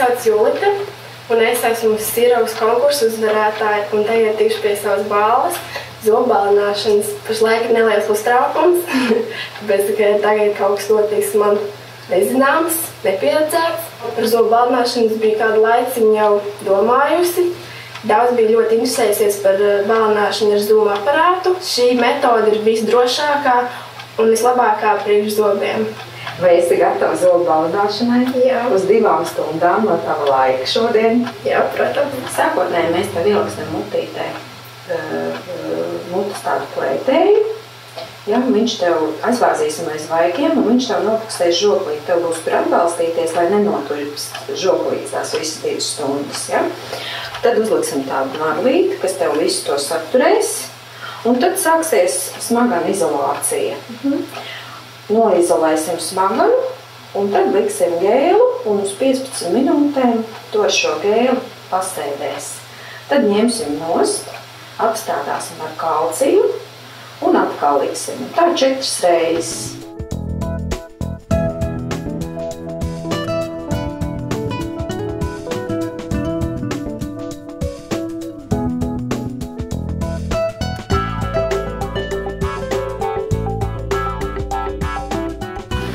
sauc Julita, un es esmu Sīravas konkursu uzvarētāja, un tagad tikšu pie savas balvas. Zobalināšanas pašlaik ir neliels uztraukums, tāpēc tikai tagad kaut kas notiks man nezināms, nepieredzēts. Par zobalināšanas biju kādu laiciņu jau domājusi. Daudz bija ļoti interesējusies par balināšanu ar zūmu aparātu. Šī metode ir visdrošākā un vislabākā priekš zobiem. Vai esi gatava zobu balināšanai? Jā. Uz 2 stundām no tava laika šodien? Jā, protams. Sākotnēji mēs tev ieliksim mutītē mutes tādu plētēju. Ja, viņš tev aizvāzīsim aiz vaigiem, un viņš tev nofiksēs žoklīt. Tev būs tur atbalstīties, lai nenoturps žoklīts tās visas 2 stundas. Ja? Tad uzliksim tādu marlīti, kas tev visu to saturēs, un tad sāksies smagana izolācija. Noizolēsim smaganu, un tad liksim gēlu, un uz 15 minūtēm to ar šo gēlu pasēdēs. Tad ņemsim nost, apstādāsim ar kalciju un atkal liksim. Tā 4 reizes.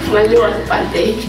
Man ļoti patīk.